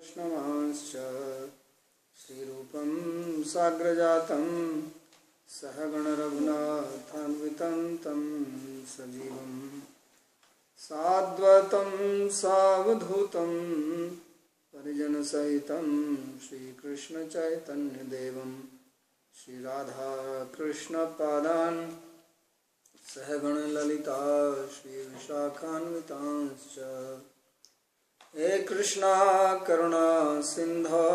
वैष्णवांश्च श्रीरूपं साग्रजातं सहगण रघुनाथान्वितं तं सजीवं साद्वैतं सावधूतं परिजनसहितं श्रीकृष्णचैतन्यदेवं श्रीराधाकृष्णपादान् सहगण ललिता श्रीविशाखान्वितांश्च हे कृष्णा करुणा सिंधो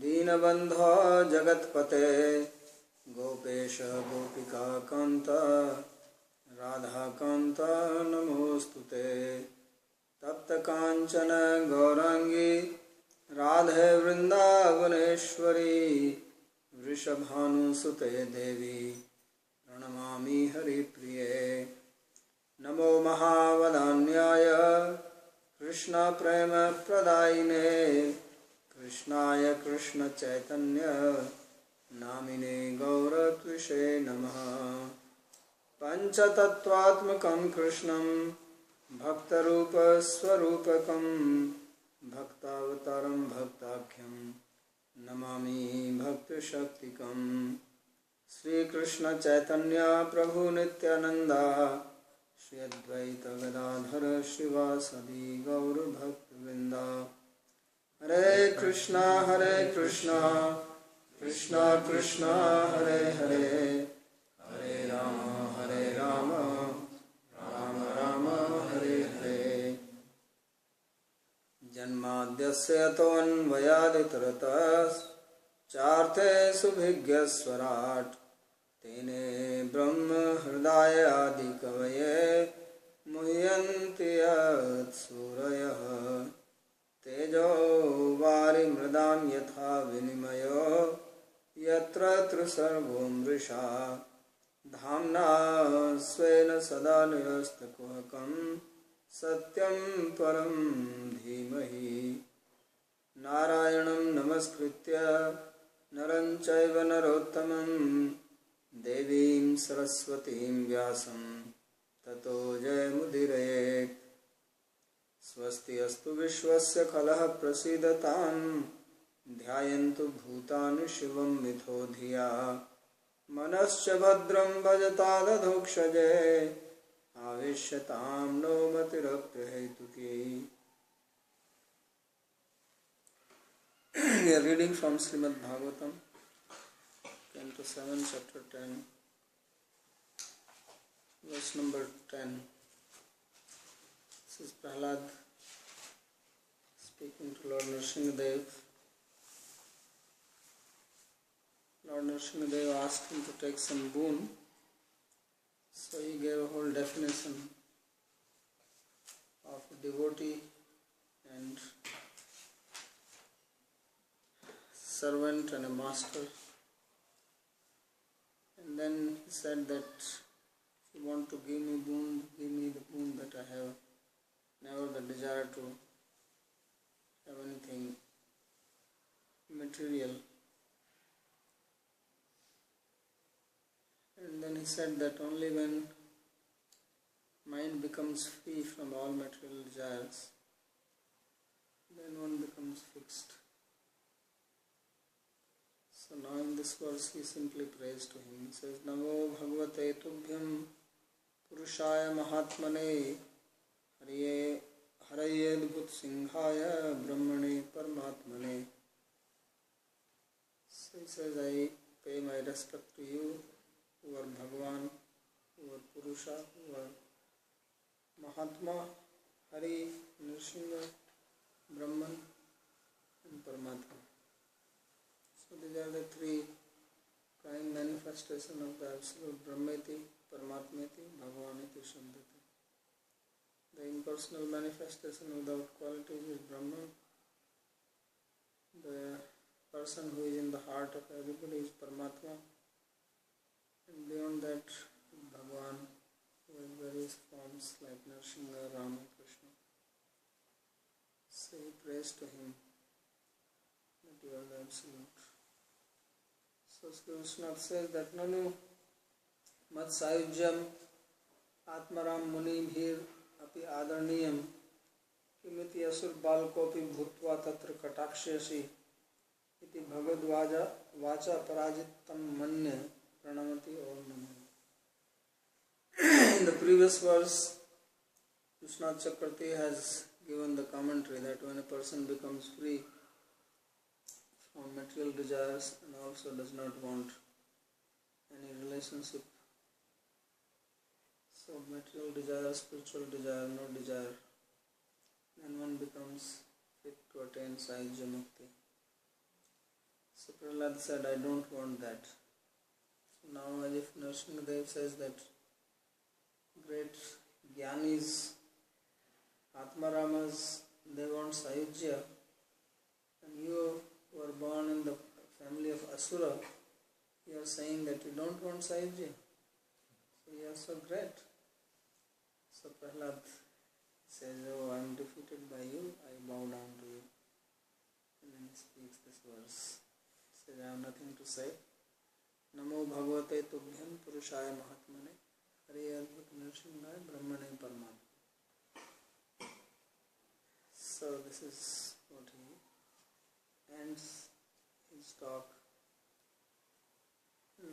दीनबंधो जगत्पते गोपेश गोपिका कांत राधा कांत नमोस्तुते तप्त कांचन गौरांगी राधे वृंदावनेश्वरी वृषभानुसुते देवी प्रणमामि हरिप्रिये नमो महावदान्याय कृष्ण प्रेम प्रदायिने कृष्णाय कृष्ण चैतन्य नामिने गौरकृषे नमः पंचतत्वात्मकं कृष्णं भक्तरूप स्वरूपकं भक्तावतारं भक्ताख्यं नमामि भक्तशक्तिकं श्रीकृष्ण चैतन्य प्रभु नित्यानंदा श्री अद्वैत गदाधर शिवासदि गौर भक्तवृंदा हरे कृष्णा कृष्णा कृष्णा हरे हरे हरे राम राम राम हरे हरे जन्माद्यस्य तोऽन्वयादितरतश्चार्थे सुभिज्ञस्वराट् तेने ब्रह्म हृदय आदि कवये मुह्यन्ति यत्सूरयः तेजो वारिमृदां यथा विनिमयो यत्र त्रिसर्गो मृषा धाम्ना स्वेन सदा निरस्तकुहकं सत्यं परं धीमहि नारायणं नमस्कृत्य नरं चैव नरोत्तमं देवीं सरस्वतीं व्यासं ततो जयमुदीरयेत् स्वस्ति अस्तु विश्वस्य खलः प्रसीदतां ध्यायन्तु भूतानि शिवं मिथो धिया मनश्च भद्रं भजतादधोक्षजे आविश्यतां no मतिरप्यहेतुकी. We are reading from Srimad Bhagavatam, Canto 7, Chapter 10, verse number 10. This is Prahlad speaking to Lord Nrsimhadev. Lord Nrsimhadev asked him to take some boon, so he gave a whole definition of a devotee and servant and a master. And then he said that if you want to give me boon, give me the boon that I have never the desire to have anything material. And then he said that only when mind becomes free from all material desires, then one becomes fixed. So now in this verse he simply prays to him. He says, Namo Bhagavate Tubhyam Purushaya Mahatmane Haraye Adbhut Singhaya Brahmane Paramatmane. So he says, I pay my respect to you, who are Bhagavan, who are Purusha, who are Mahatma, Hari, Nrsimha, Brahman and Paramatma. So these are the three prime manifestations of the absolute Brahmeti, Paramatmeti, Bhagavaniti, Shabdati. The impersonal manifestation without qualities is Brahman. The person who is in the heart of everybody is Paramatma. And beyond that, Bhagavan, who has various forms like Nrsimha, Rama, Krishna. So he prays to him that you are the absolute. So Sri Krishna says that Nanu Mat Sayujyam Atmaram Muni Bhir api adarniyam किमिति असुर बालकोपि भूत्वा तत्र कटाक्षयसि इति भगवद्वाजा वाचा पराजितं मन्ये प्रणमति और नमः. In the previous verse, Vishwanath Chakravarti has given the commentary that when a person becomes free from material desires and also does not want any relationship, so material desire, spiritual desire, no desire, then one becomes fit to attain Sahajya Mukti. So Prahlad said, I don't want that. So now as if Nrsimhadev says that great Jnanis, Atmaramas, they want Sahajya, and you who are born in the family of Asura, you are saying that you don't want Sahajya. So you are so great. So Prahlad says, oh, I am defeated by you, I bow down to you. And then he speaks this verse. He says, I have nothing to say. Namo Bhagavate Tubhyam Purushaya Mahatmane Hare Adbhut Nrsimhaya Brahmane Parmatmane. So this is what he ends his talk.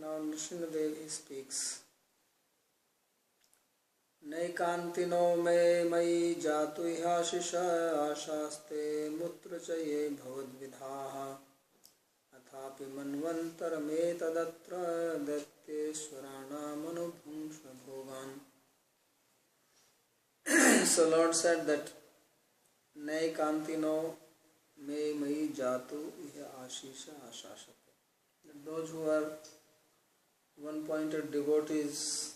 Now Nrsimhadev he speaks. नैकान्तिनो मे मयि जातु ह्याशिष आशास्ते मुत्र च ये भवद्विधाः अथापि मन्वन्तरमेतदत्र दैत्येश्वराणामनुभुङ्क्ष्व भोगान्. So Lord said that नैकान्तिनो मे मयि जातु ह्याशिष आशास्ते, that those who are one-pointed devotees,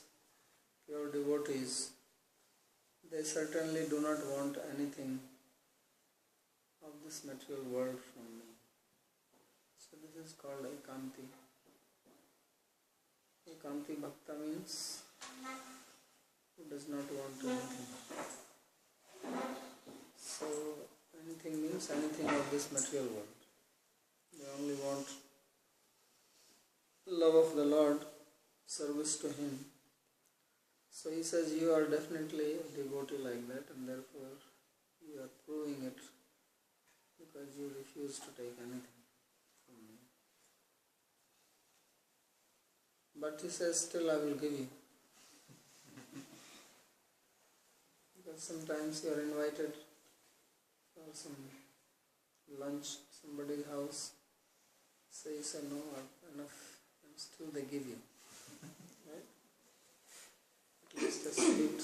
pure devotees, they certainly do not want anything of this material world from me. So this is called Ekanti. Ekanti Bhakta means who does not want anything. So anything means anything of this material world. They only want love of the Lord, service to Him. So he says, you are definitely a devotee like that, and therefore you are proving it because you refuse to take anything from me. But he says, still I will give you. Because sometimes you are invited for some lunch, somebody's house. So you say, no, enough, and still they give you. Right? At least a sweet.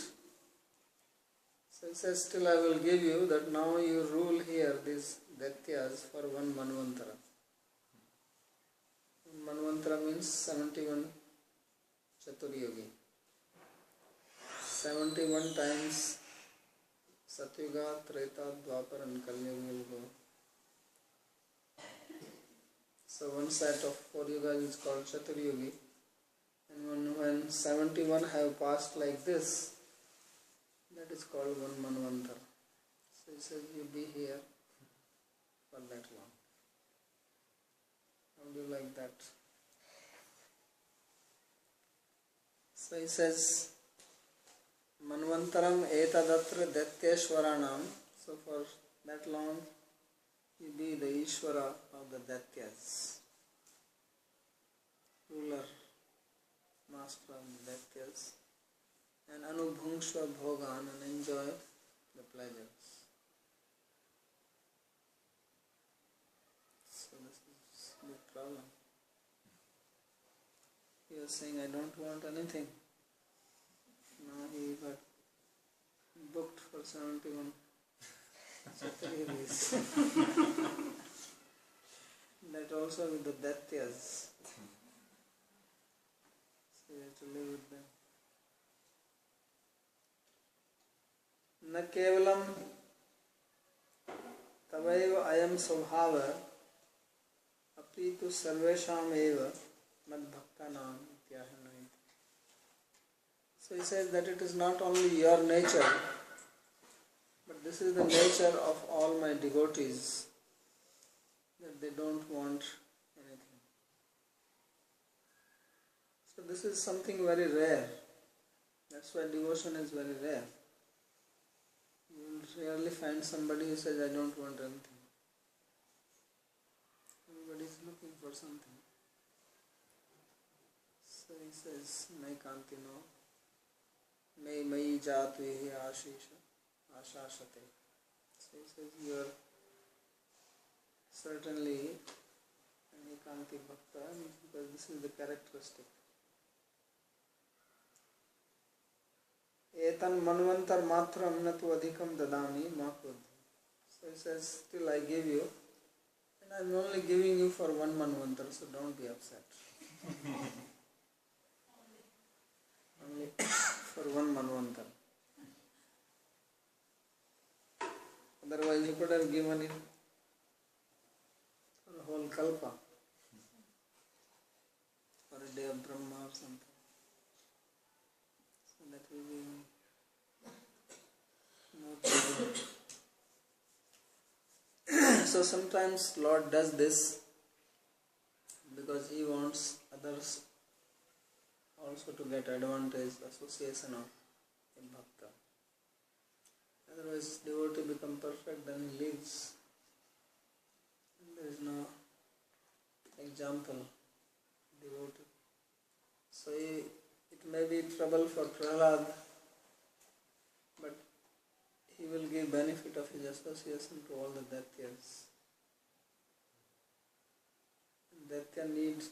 So he says, still I will give you that now you rule here these Daityas for one Manvantara. Manvantara means 71 Chaturyogi. 71 times Satyuga, Treta, Dwapar and Kalyuga will go. So one set of 4 yugas is called Chaturyogi. And when 71 have passed like this, that is called one Manvantara. So he says, you be here for that long. How do you like that? So he says, Manvantaram etadatra Datyeshwaranam. So for that long, you be the Ishvara of the Datyas, ruler, master of the Daityas, and Anubhungshva Bhogan, and enjoy the pleasures. So this is the problem. He was saying, I don't want anything. Now he got booked for 71 Chaturyogas. That also with the Daityas. So you have to live with them. Na kevalam tavaiva ayam svabhava apitu sarvesham eva mad bhaktanam ityahanaiti. So he says that it is not only your nature, but this is the nature of all my devotees, that they don't want anything. So this is something very rare. That's why devotion is very rare. You will rarely find somebody who says, I don't want anything. Everybody is looking for something. So he says, Nai kanti no, Nai mai jatvehi ashashate. So he says, you are certainly an ekanti bhakta, because this is the characteristic. Etan manvantar matram natu adhikam dadami ma krodhi. So he says, still I give you, and I am only giving you for one manvantar, so don't be upset. Only for one manvantar. Otherwise he could have given it for a whole kalpa, for a day of Brahma or something. So that will be no problem. So sometimes Lord does this because he wants others also to get advantage, association of a bhakta. Otherwise devotee become perfect, then he leaves. And there is no example devotee. So it may be trouble for Prahlad, but he will give benefit of his association to all the Daityas. Daitya needs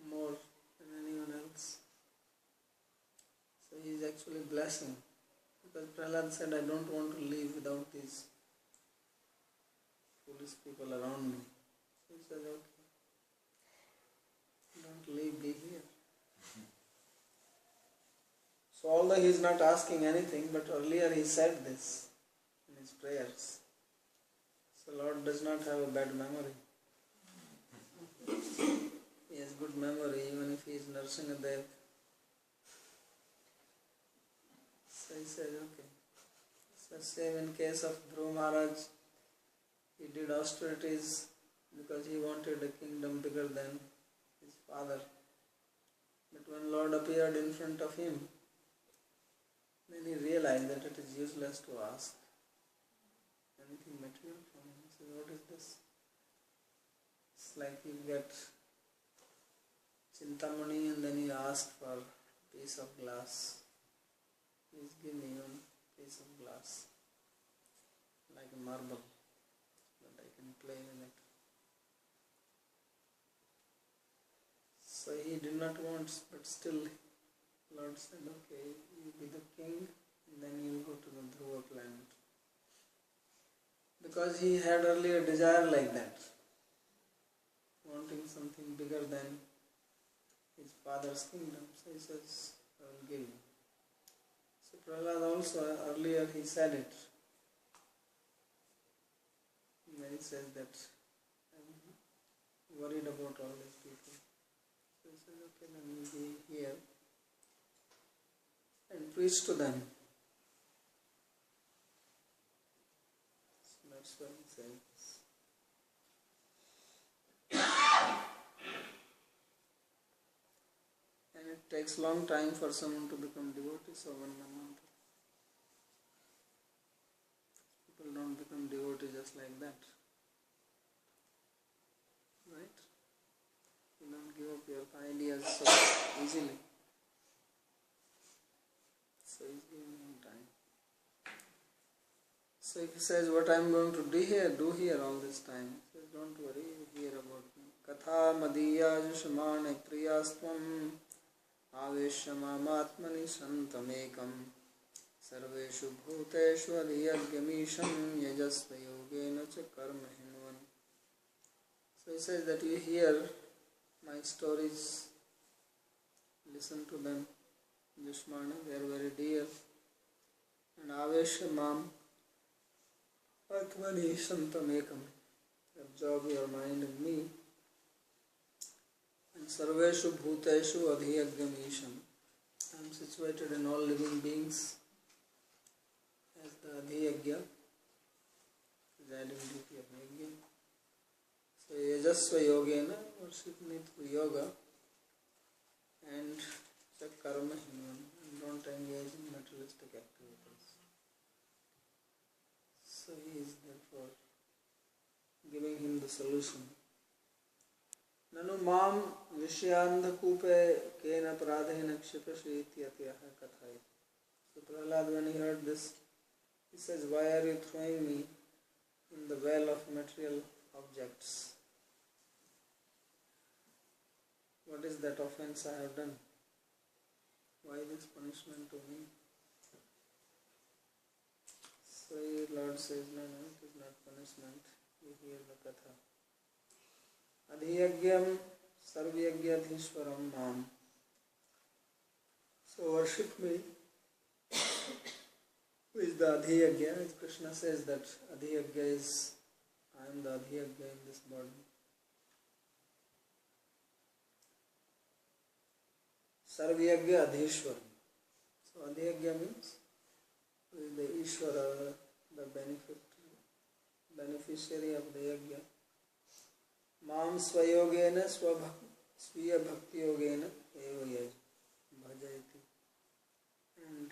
more than anyone else. So he is actually blessing. Because Prahlad said, I don't want to live without these foolish people around me. So he said, okay, don't leave, be here. So although he is not asking anything, but earlier he said this in his prayers. So Lord does not have a bad memory. He has good memory even if he is nursing a death. So he said, okay. So same in case of Dhruva Maharaj, he did austerities because he wanted a kingdom bigger than his father. But when Lord appeared in front of him, then he realized that it is useless to ask anything material from him. He said, what is this? It's like you get Chintamani and then you ask for a piece of glass. Please give me one piece of glass, like a marble, that I can play with it. So he did not want, but still Lord said, okay, you be the king, and then you will go to the Dhruva planet. Because he had earlier desire like that, wanting something bigger than his father's kingdom. So he says, I will give you. So Prahlad also, earlier he said it. When he says that, I'm worried about all these people. So he said, okay, then you will be here and preach to them. So that's what he says. And it takes long time for someone to become devotee, so 1 month. People don't become devotee just like that. Right? You don't give up your ideas so easily. So he's giving him time. So if he says, what I am going to do here all this time, he says, don't worry, hear about me. Katha madhiya jushmane priyastvam aveshyamamatmani santamekam sarveshu bhuteshu adhyagyamisham yajasva yogena cha karma hinvan. So he says that you hear my stories, listen to them. Jushmana, they are very dear. And aveshyamam atmani santamekam, absorb your mind in me. And sarveshu bhuteshu adhyagyamisham, I am situated in all living beings as the adhyagya, presiding duty of yagya. So yajasva yogena, worship me through yoga, and karma hinvan, and don't engage in materialistic activities. So he is therefore giving him the solution. Nanu mam vishayandhakupe kena pradhena kshipasi ityatyaha kathai. So Prahlad, when he heard this, he says, why are you throwing me in the well of material objects? What is that offense I have done? Why this punishment to me? So Lord says, no, it is not punishment. You hear the katha. Adhiyagyam sarvyagyadhishwaram mam. So worship me. Who is the Adhiyagya? As Krishna says that Adhiyagya is, I am the Adhiyagya in this body. Sarvyagya Adhishwaram. So Adhiyagya means who is the Ishvara, the beneficiary of the Yagya. Mam swayogena sviya bhakti yogena eva bhajayati. And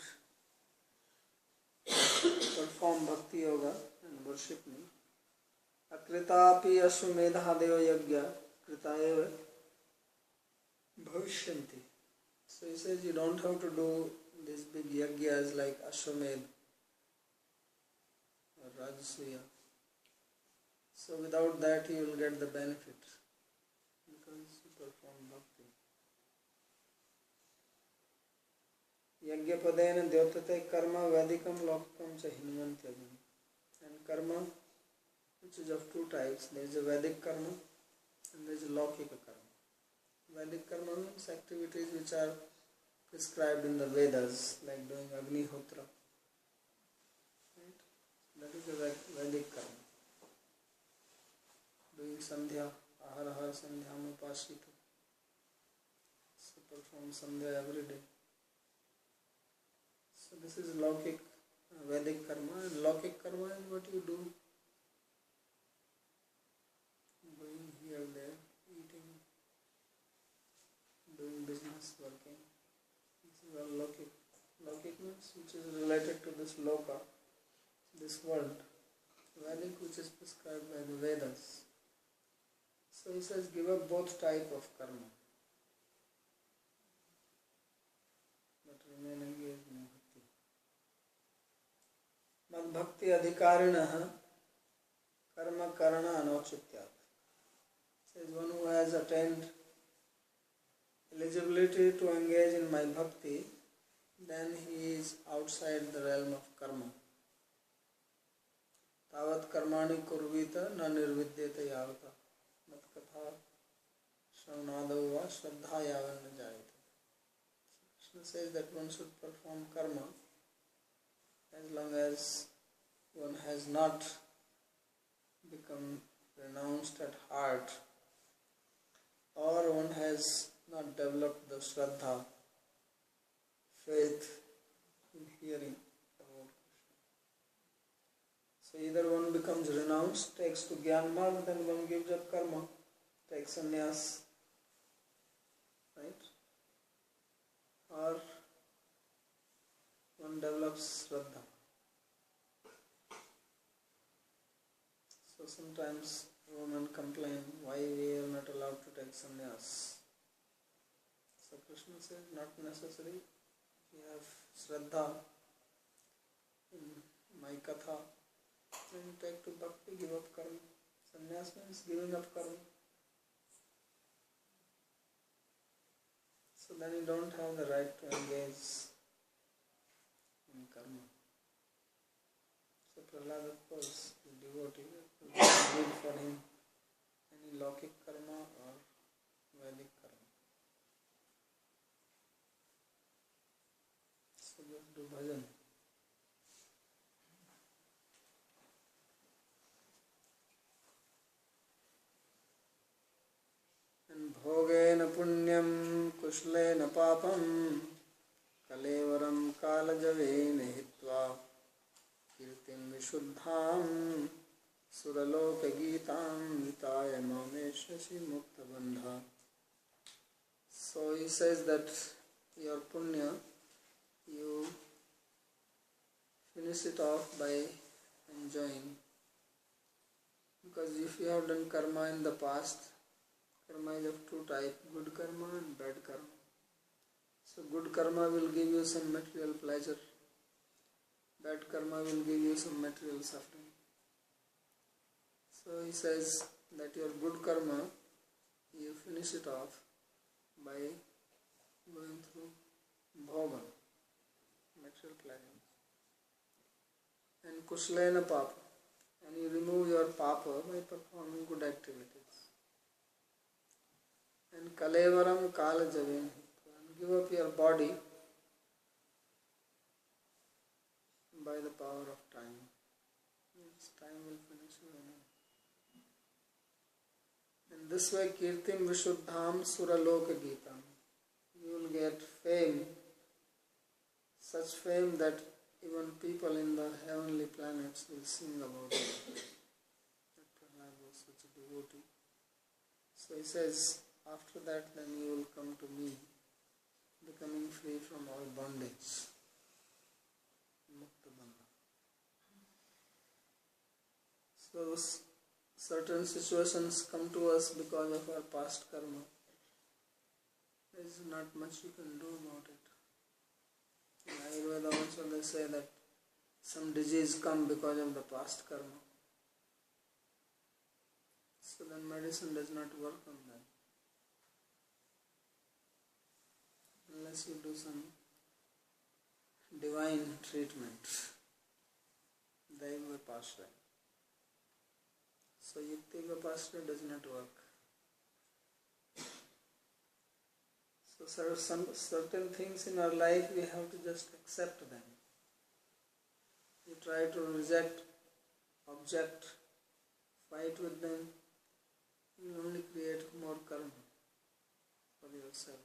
perform bhakti yoga and worship me. Akritapi ashumedhadeo yagya kritaeva bhavishyanti. So he says you don't have to do these big yagyas like Ashwamedh or Rajasuya. So without that you will get the benefit because you perform bhakti. Yagya padena dyotate karma vedikam lokam cha hinvantyagam. And karma, which is of two types, there is a Vedic karma and there is a Laukika karma. Vedic karma means activities which are prescribed in the Vedas, like doing Agnihotra. Right? That is the Vedic karma. Doing Sandhya, Ahar Sandhya Upashita. So perform Sandhya every day. So this is Laukik, Vedic karma, and Laukik karma is what you do. Going here, there, eating, doing business, working. This is all Laukik. Laukik means which is related to this Loka, this world. Vedic, which is prescribed by the Vedas. So he says, give up both type of karma, but remain engaged in bhakti. Mad bhakti adhikarinaha karma karana anochityat. Says one who has attained eligibility to engage in my bhakti, then he is outside the realm of karma. Tavat karmani kurvita na nirvidyata yavata. Matkatha shravnadava shraddha yavan jayate. Krishna says that one should perform karma as long as one has not become renounced at heart or one has not developed the shraddha, faith in hearing about Krishna. So either one becomes renounced, takes to Gyan Marg, then one gives up karma, takes sannyas, right? Or one develops shraddha. So sometimes women complain why we are not allowed to take sannyas. So Krishna says not necessary. You have shraddha in my katha, then take to bhakti, give up karma. Sannyas means giving up karma. So then you don't have the right to engage in karma. So Prahlad, of course, the devotee, will good for him any Laukik karma or Vedic karma. So just do bhajan. And bhogena punyam kushlena papam kalevaram kalajavena hitva kirtim vishuddham suraloka gitam vitaya mameshasi mukta bandha. So he says that your punya, you finish it off by enjoying. Because if you have done karma in the past, karma is of two types, good karma and bad karma. So good karma will give you some material pleasure. Bad karma will give you some material suffering. So he says that your good karma, you finish it off by going through bhoga, material pleasure. And kushlena papa, and you remove your papa by performing good activities. And kalevaram kala javin, and give up your body by the power of time. Yes, time will finish you. And this way, kirtim vishuddham suraloka geetam, you will get fame, such fame that even people in the heavenly planets will sing about it. That Prahlad was such a devotee. So he says, after that then you will come to me, becoming free from all bondage. Mukta bandha. So certain situations come to us because of our past karma. There is not much you can do about it. In Ayurveda also they say that some disease come because of the past karma. So then medicine does not work on that. Unless you do some divine treatment. Daiva Pasra. So Yuktiva Pasra does not work. So certain things in our life we have to just accept them. You try to reject, object, fight with them, you only create more karma for yourself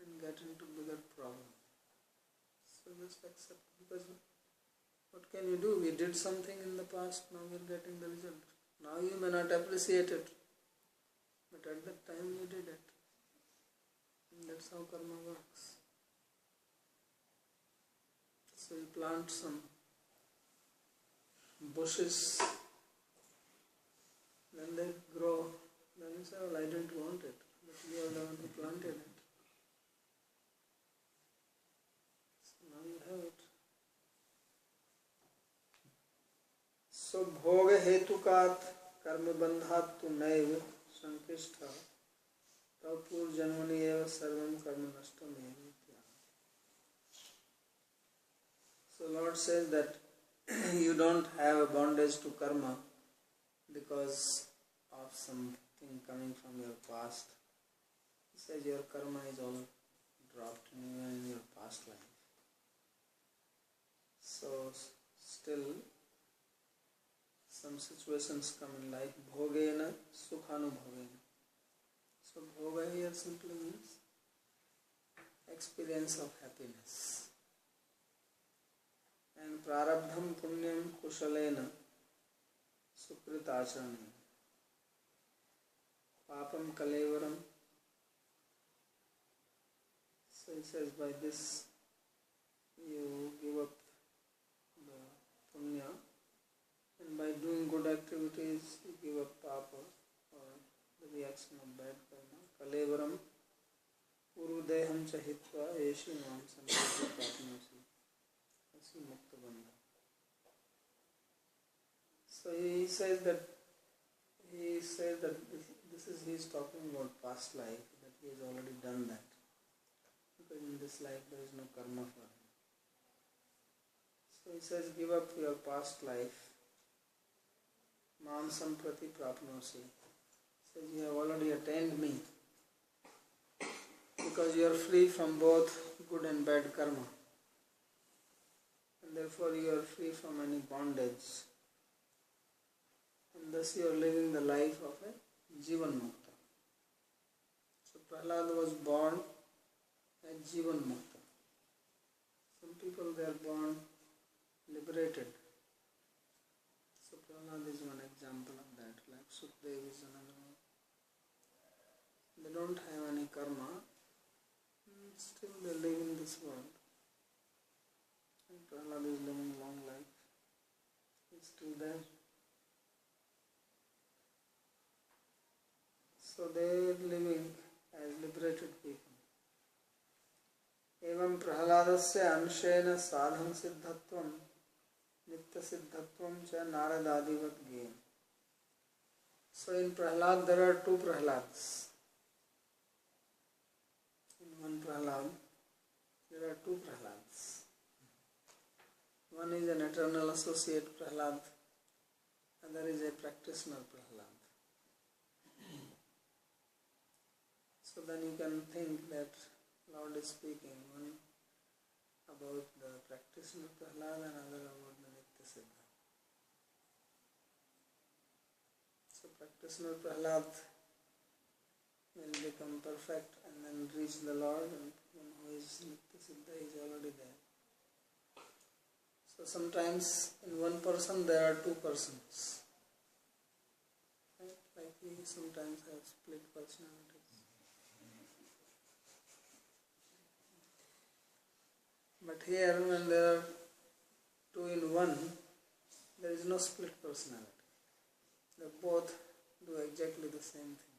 and get into bigger problem. So just accept, because what can you do? We did something in the past, now we are getting the result. Now you may not appreciate it, but at that time you did it. And that's how karma works. So you plant some bushes, then they grow. Then you say, well, I didn't want it, but you are the one who planted it. So now you have it. So bhoga hetukat karma bandhat tu naiv sankishtha tapur janmani eva sarvam karma nashtam eva. So Lord says that you don't have a bondage to karma because of something coming from your past. He says your karma is all dropped in your past life. So still some situations come in life, bhogena sukhanubhavena. So bhoga here simply means experience of happiness. And prarabdham punyam kushalena sukritacharana papam kalevaram. So he says by this you give up the punya, and by doing good activities you give up papa or the reaction of bad karma. Kalevaram urudeham chahitva eshi mam sampati prapnasi asi mukta bandha. So he says that this is he is talking about past life, that he has already done that, because in this life there is no karma for him. So he says, give up your past life. Mam samprati prapnosi. Says you have already attained me, because you are free from both good and bad karma, and therefore you are free from any bondage, and thus you are living the life of a Jivan Mukta. So Prahlad was born as Jivan Mukta. Some people they are born liberated. So Prahlad is one example of that, like Sukdev is another one. They don't have any karma, still they live in this world. And Prahlad is living long life. He's still there. So they are living as liberated people. Evam Prahladasya anshena sadhan siddhatvam nitya siddhatvam cha naradadivat gayam. So in Prahlad there are two Prahlads. In one Prahlad there are two Prahlads. One is an eternal associate Prahlad, other is a practitioner Prahlad. So then you can think that Lord is speaking, one about the practitioner Prahlad and another about the Nitya Siddha. So practitioner Prahlad will become perfect and then reach the Lord, and one who is Nitya Siddha is already there. So sometimes in one person there are two persons. Right? Like we sometimes have split personalities. But here when there are two in one, there is no split personality. They both do exactly the same thing.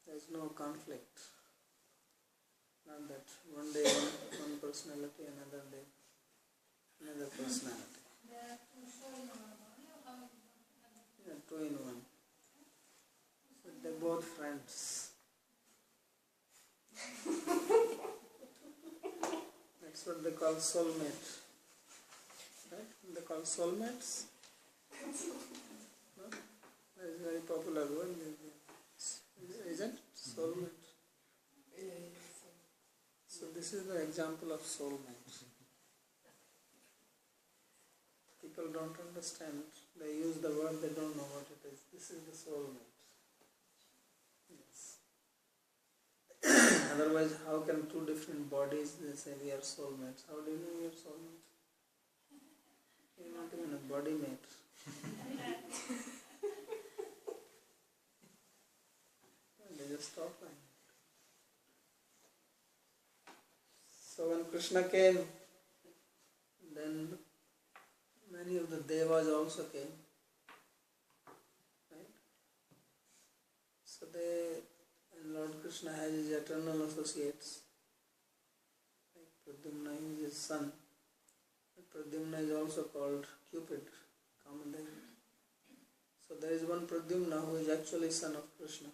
There is no conflict. Not that one day one personality, another day another personality. Yeah, two in one. But they're both friends. That's what they call soulmate. Right? They call soulmates. No? That is a very popular word. Isn't it? Soulmate. So this is the example of soulmate. People don't understand. They use the word, they don't know what it is. This is the soulmate. Yes. Otherwise, how can two different bodies, they say we are soulmates? How do you know you are soulmates? You're not even a body mate. They just stop like that. So when Krishna came, then many of the devas also came. Right? So and Lord Krishna has his eternal associates. Like Pradyumna is his son. Pradyumna is also called Cupid, Kamadev. So there is one Pradyumna who is actually son of Krishna.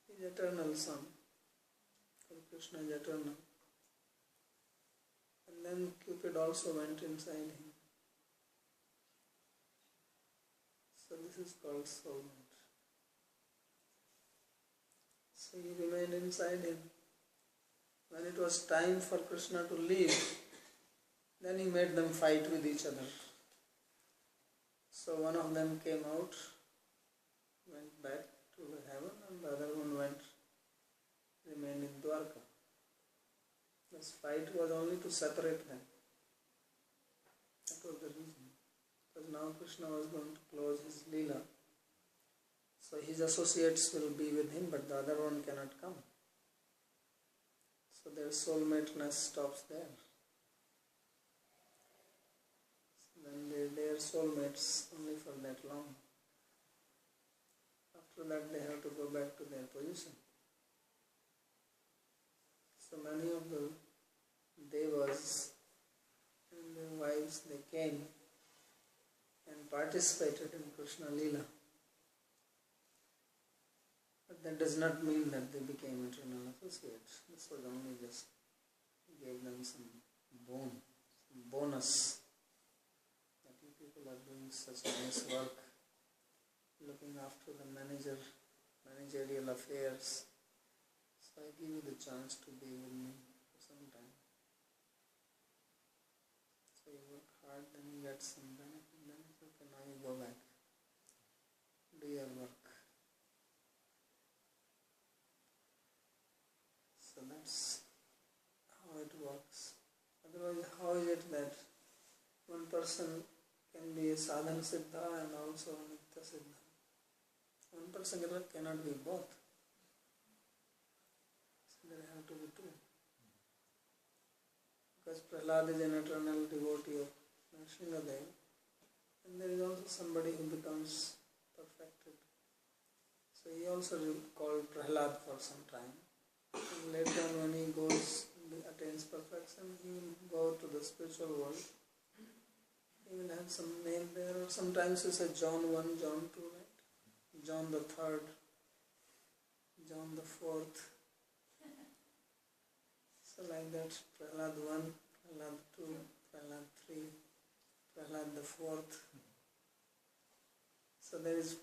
He is eternal son. So Krishna is eternal. And then Cupid also went inside him. So this is called soulmate. So he remained inside him. When it was time for Krishna to leave, then he made them fight with each other. So one of them came out, went back to the heaven, and the other one remained in Dwarka. This fight was only to separate them. That was the reason. Because now Krishna was going to close his Leela. So his associates will be with him, but the other one cannot come. So their soulmateness stops there. So then they are soulmates only for that long. After that they have to go back to their position. So many of the devas and their wives, they came and participated in Krishna Leela. But that does not mean that they became eternal associates. This was only just gave them some bonus. That you people are doing such nice work, looking after the managerial affairs. So I give you the chance to be with me for some time. So you work hard, then you get some benefit, then it's okay, now you go back. Do your work. So that's how it works. Otherwise, how is it that one person can be a sadhana siddha and also a nitya siddha? One person cannot be both. So there have to be two. because Prahlad is an eternal devotee of Nrsimhadev, and there is also somebody who becomes perfected. So he also called Prahlad for some time. And later on when he attains perfection, he will go to the spiritual world. He will have some name there, or sometimes he says John 1, John 2, right? John the 3rd, John the 4th. So like that, Prahlad 1, Prahlad 2, Prahlad 3, Prahlad the 4th. So there is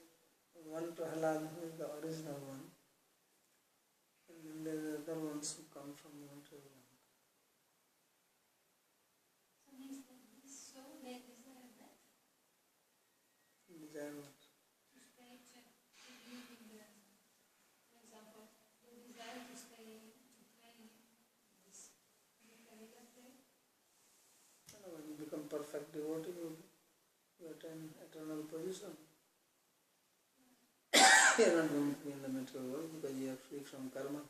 one Prahlad who is the original one, and then there are other ones who come from the material world. So means that this soul they desire that? Desire what? To stay, to live in the, for example, they desire to stay, to train this, in the career play. When you become perfect devotee, you attain eternal position. You are not going to be in the material world because you are free from karma.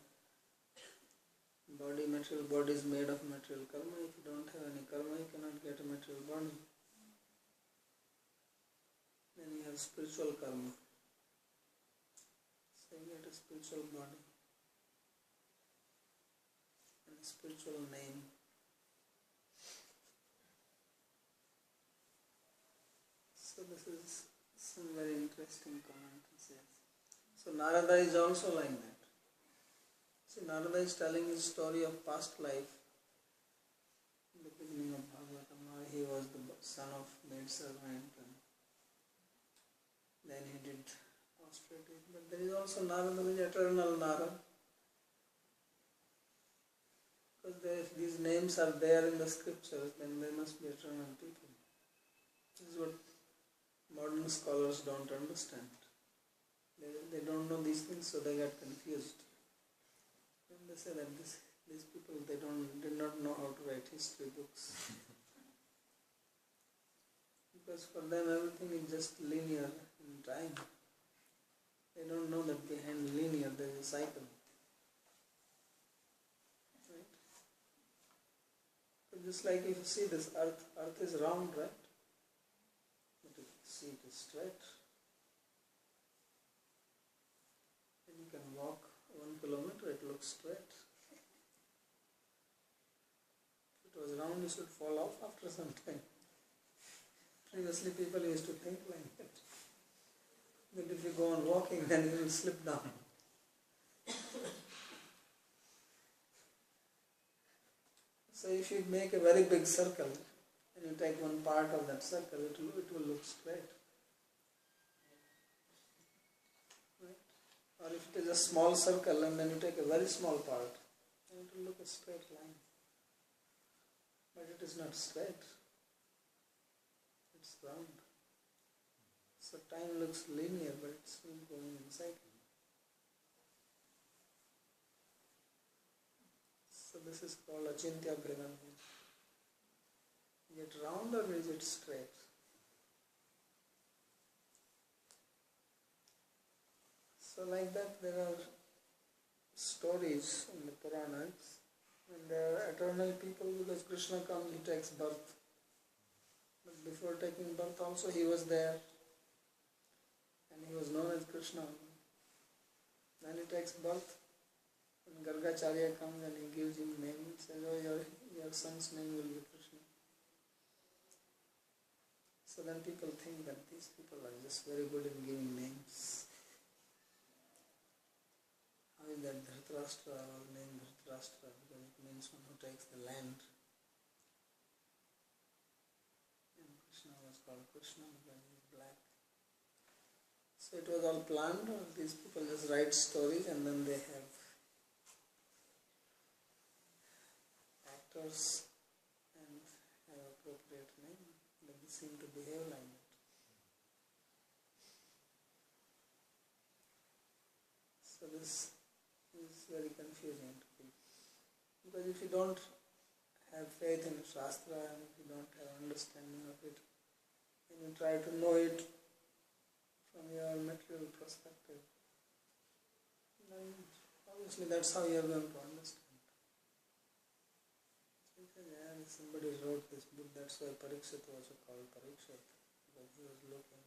Material body is made of material karma. If you don't have any karma, you cannot get a material body. Then you have spiritual karma. So you get a spiritual body and a spiritual name. So this is some very interesting comment he says. So Narada is also like that. See, Narada is telling his story of past life in the beginning of Bhagavatam. He was the son of maidservant, and then he did austerity. But there is also Narada, which is eternal Narada. Because these names are there in the scriptures, then they must be eternal people. This is what modern scholars don't understand. They don't know these things, so they get confused. And they say that these people, did not know how to write history books. Because for them everything is just linear in time. They don't know that behind linear there is a cycle. Right? So just like if you see this earth is round, right? But if you see it is straight, then you can walk 1 kilometer, it looks straight. If it was round, you should fall off after some time. Previously people used to think like that. That if you go on walking, then you will slip down. So if you make a very big circle, and you take one part of that circle, it will look straight. Right? Or if it is a small circle and then you take a very small part, then it will look a straight line. But it is not straight. It's round. So time looks linear, but it's still going in cycle. So this is called Achintya Bhedam. Is it round or is it straight? So like that there are stories in the Puranas, and there are eternal people because Krishna comes, he takes birth. But before taking birth also he was there, and he was known as Krishna. Then he takes birth, and Gargacharya comes and he gives him name and says, oh, your son's name will be Krishna. So then people think that these people are just very good in giving names. How is that Dhritarashtra was named Dhritarashtra? Because it means one who takes the land. And Krishna was called Krishna because he is black. So it was all planned, or these people just write stories and then they have actors and have appropriate name. But they seem to behave like that. So this is very confusing to people. Because if you don't have faith in Shastra and if you don't have understanding of it, and you try to know it from your material perspective, then obviously that's how you are going to understand. So if you Yeah, somebody wrote this book, that's why Parikshit was also called Parikshit, because he was looking.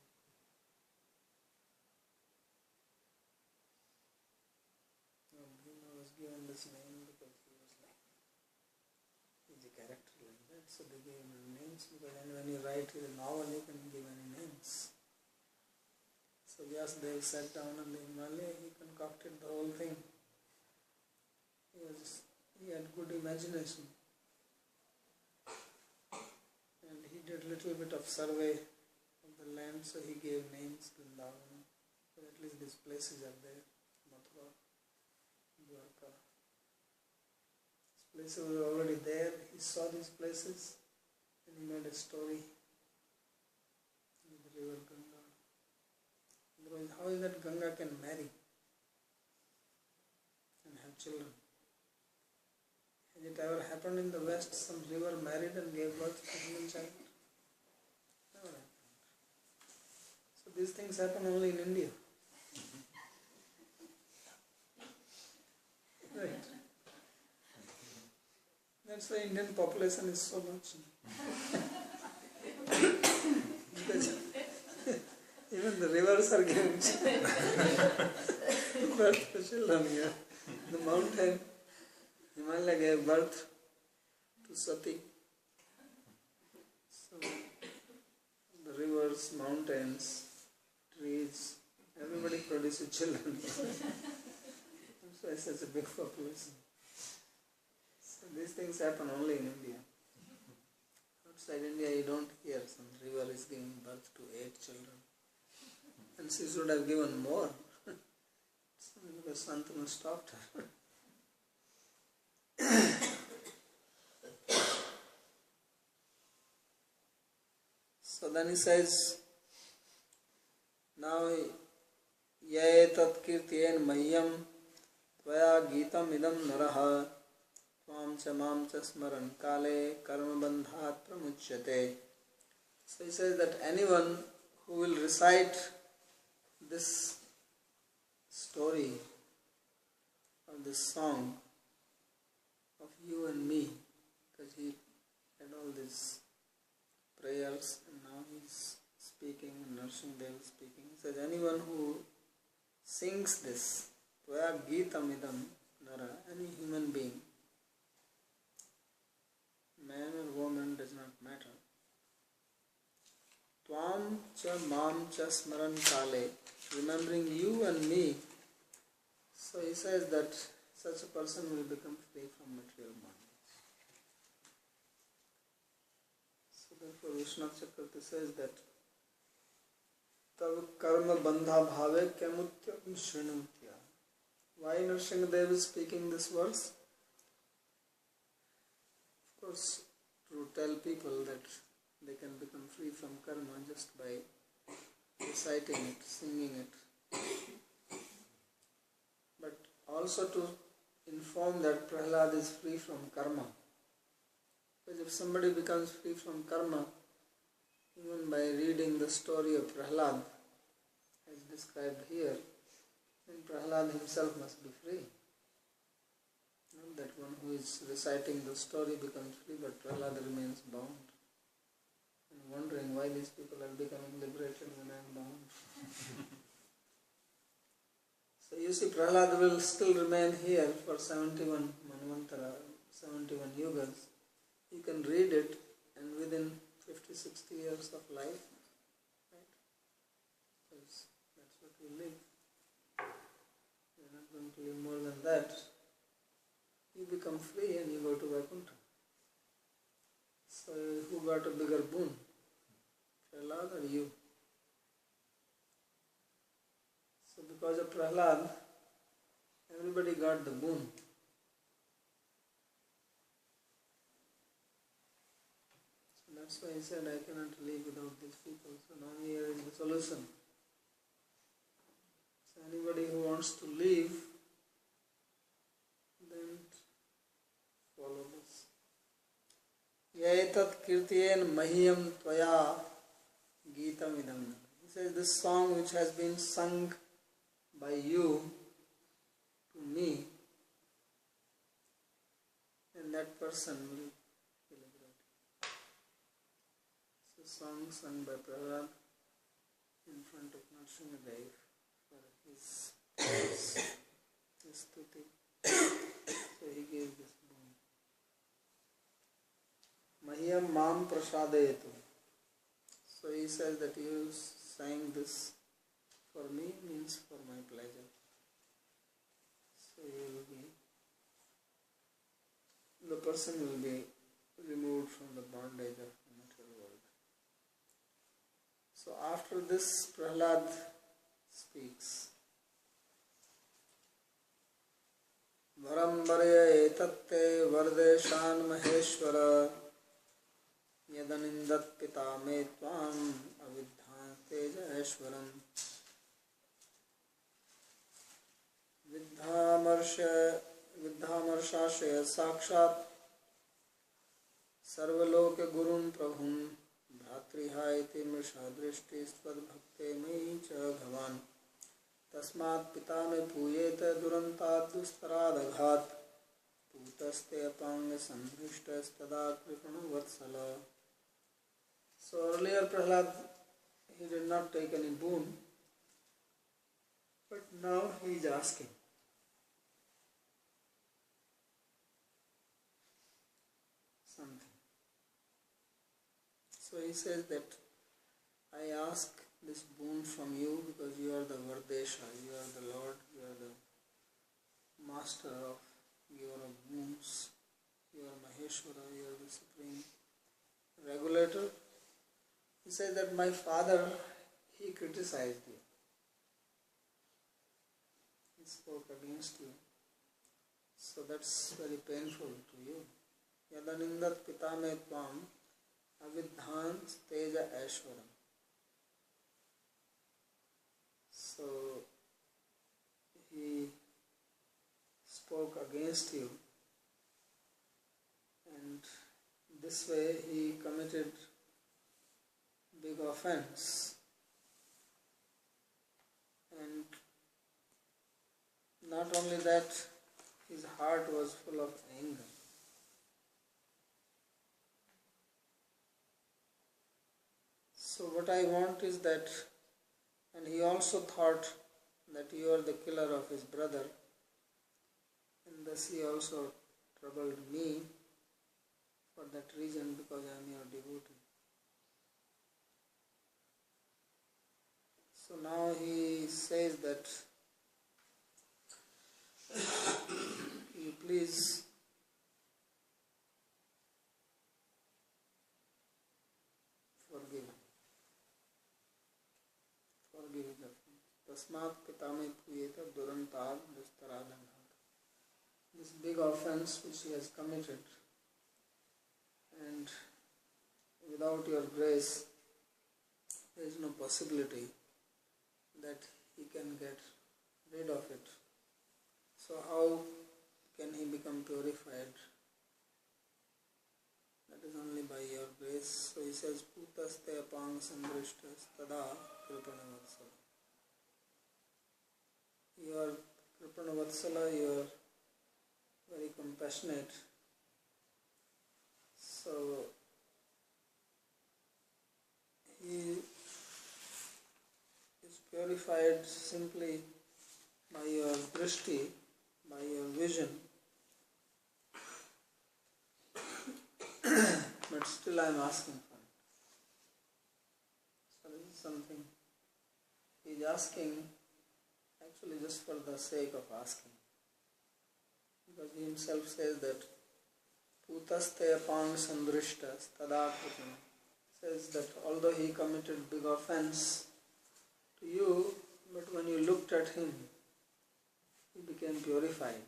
Bhima was given this name because he was like, he's a character like that, so they gave him names, because when you write a novel, you can give any names. So Vyasadeva sat down on the Himalaya, he concocted the whole thing. He had good imagination. And he did a little bit of survey of the land, so he gave names, Vrindavan. So at least these places are there, Mathura, Dwarka. These places were already there, he saw these places and he made a story with the river Ganga. Otherwise, how is that Ganga can marry and have children? Has it ever happened in the West, some river married and gave birth to a human child? Never happened. So these things happen only in India. Right. That's why Indian population is so much. Because even the rivers are giving birth to children here. The mountain, Himalaya gave birth to Sati. So, the rivers, mountains, trees, everybody produces children. That's why such a big population. So these things happen only in India. Outside India you don't hear some river is giving birth to 8 children. And she should have given more. Because Santanu stopped her. So then he says, now ye tat kirtiyen mahyam tvaya gitam idam naraha tvam cha mam cha smaran kale karma bandhat pramuchyate. So he says that anyone who will recite this story or this song of you and me, because he had all these prayers and now he's speaking, Nrsimhadev is speaking. He says anyone who sings this, Tvaya Gitamidam Nara, any human being, man or woman does not matter. Tvam cha mam cha smaran kale, remembering you and me. So he says that such a person will become free from material bondage. So therefore Vishwanath Chakravarti says that Tav karma bandha bhave kyamutya srinutya. Why Nrsimhadev is speaking this verse? Of course, to tell people that they can become free from karma just by reciting it, singing it. But also to inform that Prahlad is free from karma. Because if somebody becomes free from karma, even by reading the story of Prahlad, as described here, then Prahlad himself must be free. Not that one who is reciting the story becomes free, but Prahlad remains bound. And wondering why these people are becoming liberated when I am bound. So you see, Prahlad will still remain here for 71 Manvantara, 71 yugas. You can read it and within 50-60 years of life, right? Because that's what we live. We're not going to live more than that. You become free and you go to Vaikuntha. So who got a bigger boon? Prahlad or you? So because of Prahlad, everybody got the boon. So that's why he said, I cannot live without these people. So now here is the solution. So anybody who wants to live, then follow this. Yetat kirtiyen mahyam tvaya gitam idam. He says this song which has been sung by you to me, and that person will the song sung by Prahlad in front of Nrsimhadev for his stuti. So he gave this boon. Mahyam mam prasadetu. So he says that you sang this for me means for my pleasure. So the person will be removed from the bondage of the material world. So after this, Prahlad speaks. Varambarya etatte vardeshan maheshwara yadanindat pita me tvam avidhan teja eshwaram विद्धामर्षाशय साक्षात् सर्वलोक गुरुं प्रभुं भ्रातृहायति मृषा दृष्टि स्वद्भक्ते मयि च भवान् तस्मात् पिता मे पूयेत दुरन्तात् दुस्तरादघात् पूतस्ते Apang संहृष्टस्तदा कृपणवत्सल. So earlier Prahlad, he did not take any boon, but now he is asking. Something. So he says that I ask this boon from you because you are the Vardesha, you are the Lord, you are the master of giver of boons, you are Maheshwara, you are the supreme regulator. He says that my father, he criticized you. He spoke against you. So that's very painful to you. Yadanindat pita me tvam avidhan teja aishwaram. So he spoke against you, and this way he committed big offense, and not only that, his heart was full of anger. So what I want is that, and he also thought that you are the killer of his brother, and thus he also troubled me for that reason because I am your devotee. So now he says that you please forgive his offense. Tasmat pitame puyeta durantad dustaradanghat. This big offense which he has committed, and without your grace there is no possibility that he can get rid of it. So how can he become purified? That is only by your grace. So he says, Putaste apang sambrishtas tada kripanavatsala. You are kripanavatsala, you are very compassionate. So he is purified simply by your drishti, by your vision. But still I am asking for it. So this is something he is asking actually just for the sake of asking. Because he himself says that Putaste apang sandrishtas tadakratam, says that although he committed big offense to you, but when you looked at him, he became purified.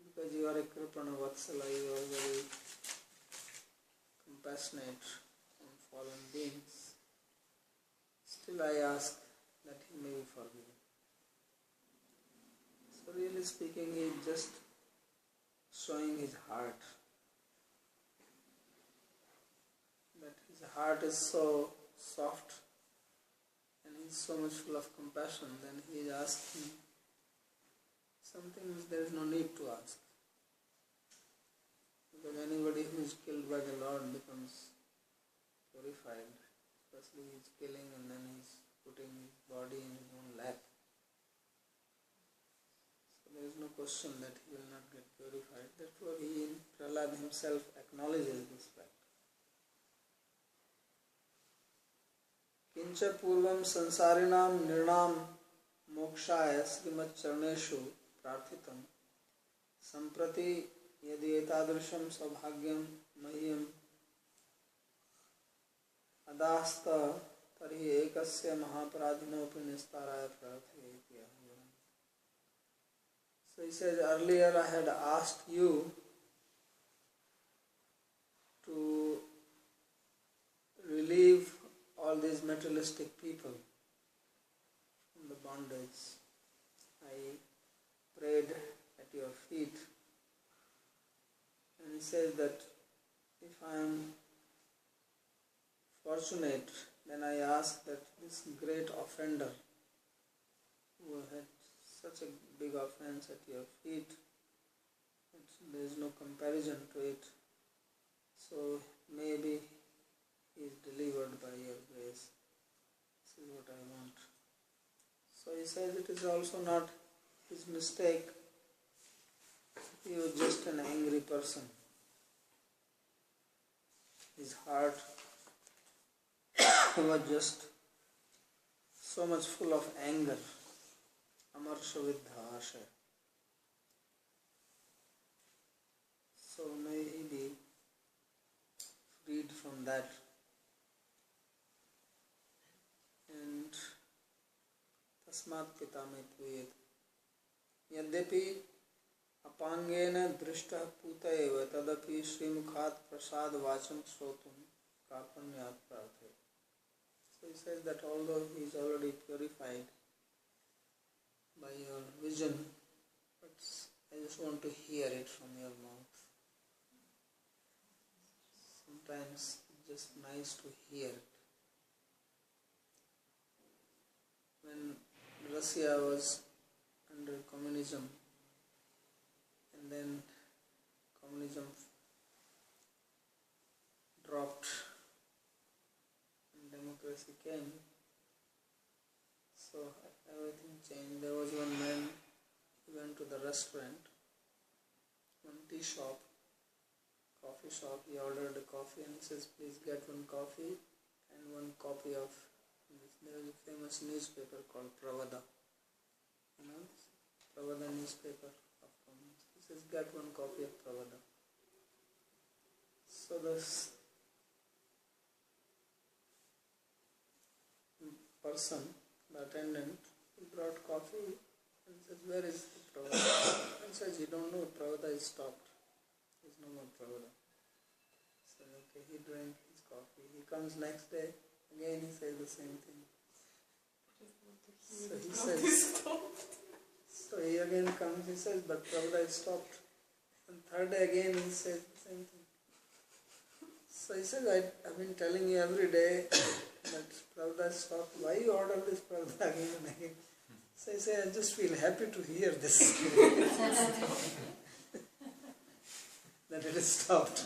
Because you are a Kripana Vatsala, you are very compassionate on fallen beings. Still I ask that he may be forgiven. So really speaking, he is just showing his heart. That his heart is so soft and he is so much full of compassion, then he is asking something which there is no need to ask. Because anybody who is killed by the Lord becomes purified. Firstly he is killing and then he is putting his body in his own lap. So there is no question that he will not get purified. Therefore he, Prahlad himself, acknowledges this fact. Kincha purvam sansarinam nirnam mokshaya srimad charneshu prarthitam samprati yadi etadrisham sabhagyam mahyam adasta tarhi ekasya mahaparadhinopi nistaraya prarthayeti. So he says, earlier I had asked you to relieve all these materialistic people from the bondage. I prayed at your feet, and he says that if I am fortunate, then I ask that this great offender who had such a big offense at your feet, there is no comparison to it, so maybe he is delivered by your grace. This is what I want. So he says it is also not his mistake. He was just an angry person. His heart was just so much full of anger. Amarsha Vidha Asha. So may he be freed from that. And Tasmat Pitame Tuyet. Yadyapi Apangena Drishta Puta Eva Tadapi Srimukhat Prasad Vacham Shrotum Karpanyat Prarthe. So he says that although he is already purified by your vision, but I just want to hear it from your mouth. Sometimes it's just nice to hear it. When Russia was under communism, and then communism dropped and democracy came, so everything changed. There was one man who went to the restaurant, one tea shop, coffee shop. He ordered a coffee and he says, please get one coffee and one copy of this. There is a famous newspaper called Pravada. You know, Pravada newspaper of communism. He says, get one copy of Pravada. So this person, the attendant, he brought coffee and says, where is the Pravada? And says, you don't know, Pravada is stopped. There is no more Pravada. So okay, he drank his coffee. He comes next day, again he says the same thing. So he says, so he again comes, he says, but Pravada is stopped. And third day again he says the same thing. So he says, I've been telling you every day that Pravada is stopped. Why you order this Pravada again and again? So he says, I just feel happy to hear this. That it is stopped.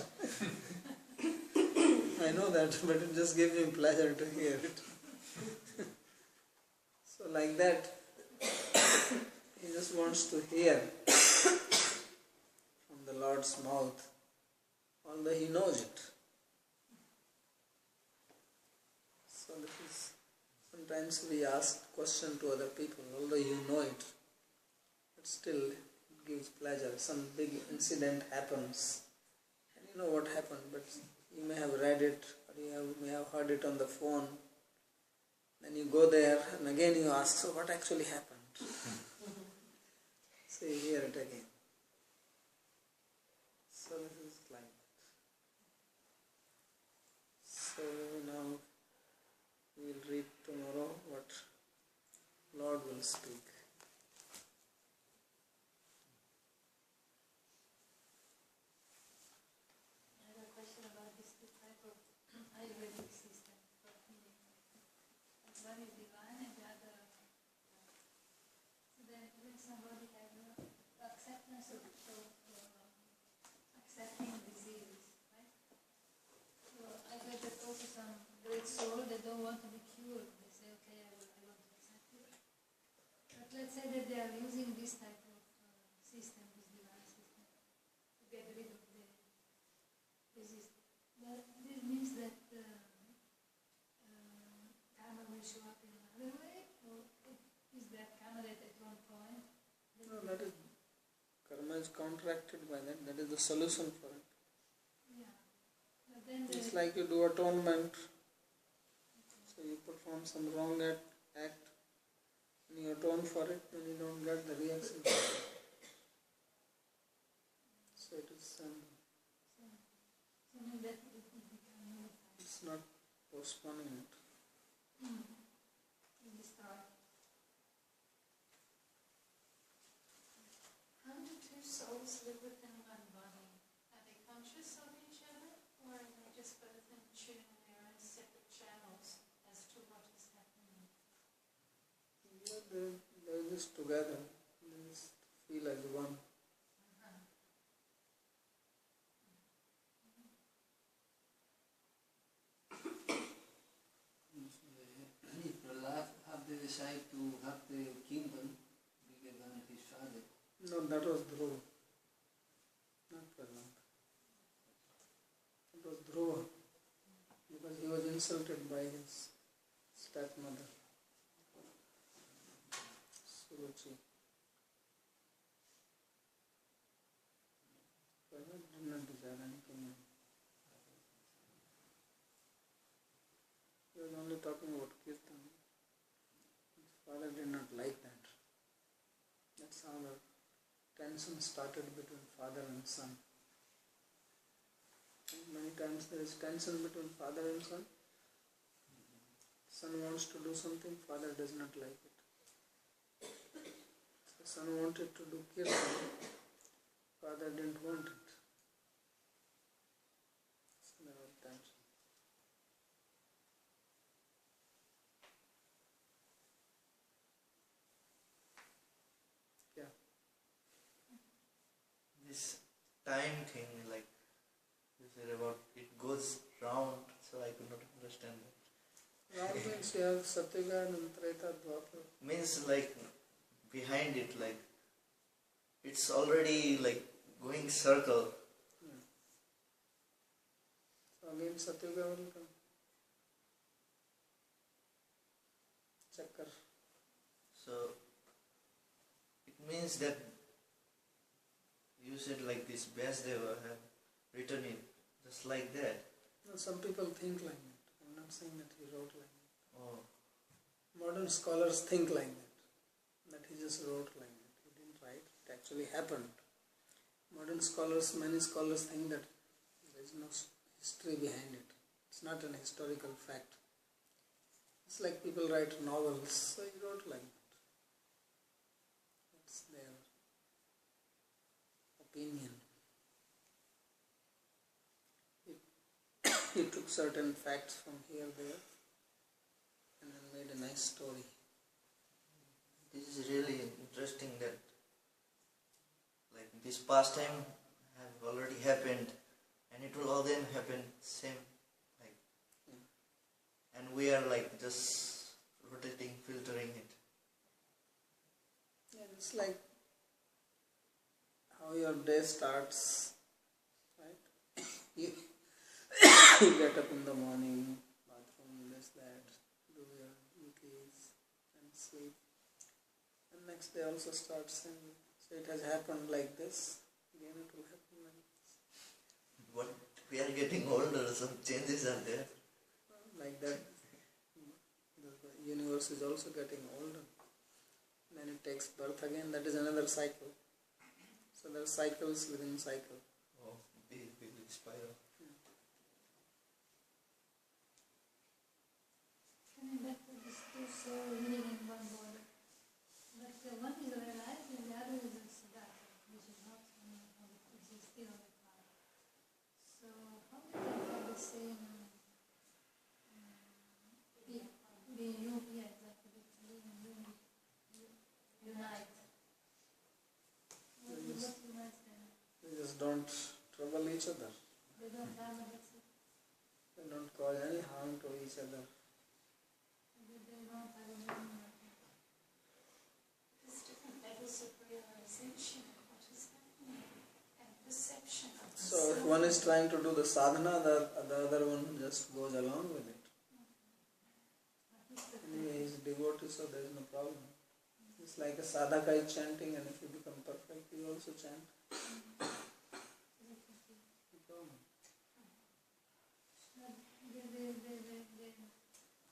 I know that, but it just gives me pleasure to hear it. So like that, he just wants to hear from the Lord's mouth, although he knows it. So this is, sometimes we ask question to other people, although you know it, but still it gives pleasure. Some big incident happens, and you know what happened, but you may have read it, or you may have heard it on the phone. Then you go there, and again you ask, so what actually happened? So you hear it again. So this is like that. So now we will read tomorrow what Lord will speak. I have a question about this type of Ayurvedic system for healing. One is divine and the other. So then when somebody has no acceptance of accepting disease some great soul that don't want to be cured. They say, okay, I want to accept it. But let's say that they are using this type of system, this divine system, to get rid of the resistance. This means that karma will show up in another way, or is that karma that at one point? No, that is, karma is counteracted by that. That is the solution for it. Yeah. But then It's like you do atonement. So you perform some wrong act, and you atone for it, and you don't get the reaction. So it is. that it become nullified. It's not postponing it. In the start. How do two souls live within one body? Are they conscious of each other, or are they just both in tune in their own separate channels as to what is happening? Yeah, they're just together. They just feel as one. Have they decided to have the kingdom bigger than his father? No, that was Dhruva. Not Prahlad. It was Dhruva. Because he was insulted by his stepmother, Suruchi. Prahlad did not desire any kingdom. He was only talking about Kirtan. His father did not like that. That's how the tension started between father and son. And many times there is tension between father and son. Son wants to do something, father does not like it. The son wanted to do kirtan, father didn't want it. So there was tension. Yeah. This time thing, like you said about it goes round, so I could not understand that. Round means you have Satyuga and Treta Dwapara. Means like behind it, like it's already like going circle. So again Satyuga will come. Chakkar. So it means that you said like this Vyasdeva have written it just like that. No, some people think like that. I'm not saying that he wrote like that. Oh, Modern scholars think like that he just wrote like that. He didn't write. It actually happened. Modern scholars, many scholars think that there is no history behind it. It's not an historical fact. It's like people write novels, so he wrote like that. That's their opinion. He took certain facts from here, there, and then made a nice story. this is really interesting that like this pastime have already happened, and it will all then happen same, like, and we are like just rotating, filtering it. Yeah, it's like how your day starts, right? You get up in the morning, bathroom, this, that, do your duties, and sleep. And next day also starts, and so it has happened like this. Again, it will happen like this. But we are getting older, some changes are there. Like that, the universe is also getting older. Then it takes birth again. That is another cycle. So there are cycles within cycle. Oh, big spiral. Coming back to this two souls living in one body. But one is realized and the other is a siddhartha, which is not which is still on the cloud. So how do they have the same being exactly, unite? What unites them? They just don't trouble each other. They don't have a that's it. They don't cause any harm to each other. They don't have any There's different levels of realization of what is happening and perception of the So if self. one is trying to do the sadhana, the other one just goes along with it. Anyway, he is devotee, so there is no problem. It's like a sadhaka is chanting, and if you become perfect, you also chant. No problem.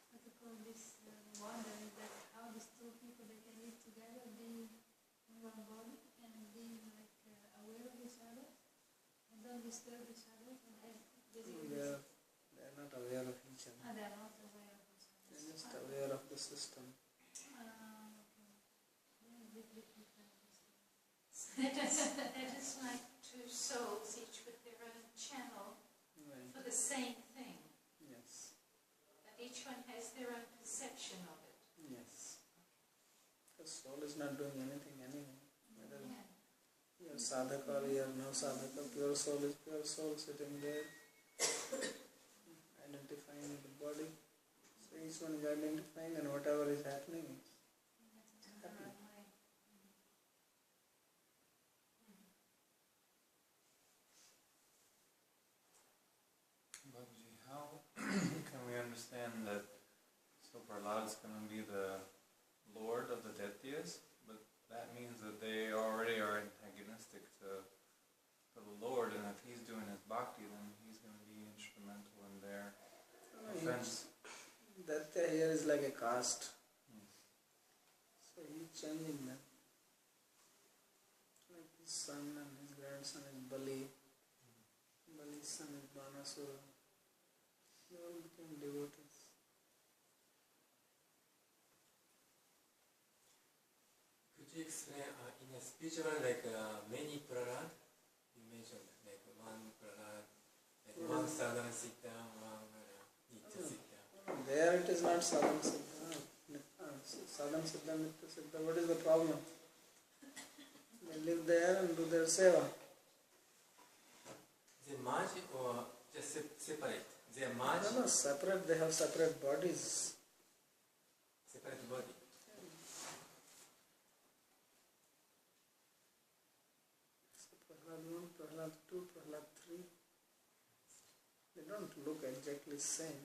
What you call this wonder is that how these two people they can live together, being in one body and being like aware of each other and don't disturb each other and have basically They are not aware of each other. they are not aware of each other. They are just aware of the system. Okay. They are a bit different. That is like two souls, each with their own channel Right. for the same thing. Yes. But each one has their own perception of it. Yes. The soul is not doing anything anyway. Whether Yeah. you are sadhaka or you are no sadhaka, pure soul is pure soul sitting there, identifying with the body. So each one is identifying, and whatever is happening is happening. Babaji, how can we understand that so Prahlad is going to be the lord of the Daityas, but that means that they already are antagonistic to the Lord, and if he's doing his bhakti, then he's going to be instrumental in their offense. That here is like a caste. So he is changing them. Like his son and his grandson is Bali. Bali's son is Banasura. They all became devotees. Could you explain in a spiritual like many Prahlad? You mentioned like one Prahlad, like one sadhana siddha, one nitya siddha. There it is not sadhana siddha. Sadhana siddha, nitya siddha. What is the problem? They live there and do their seva. They merge or just separate? They are merged, No, separate. They have separate bodies. separate body. So Prahlad 1, Prahlad 2, Prahlad 3. They don't look exactly same.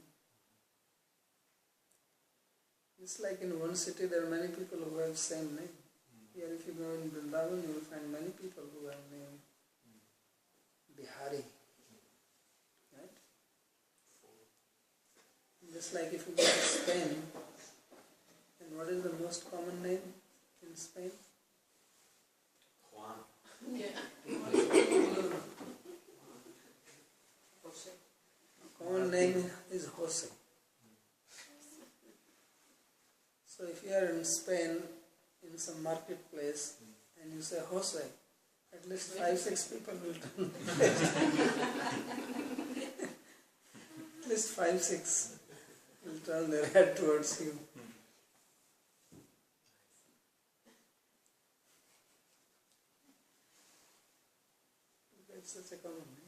It's like in one city there are many people who have same name. Here if you go in Vrindavan you will find many people who have name Bihari. Right? Just like if you go to Spain, and what is the most common name in Spain? Juan. Common name is Jose. So if you are in Spain in some marketplace and you say Jose, at least 5-6 people will turn. At least 5-6 will turn their head towards you. That's such a common name.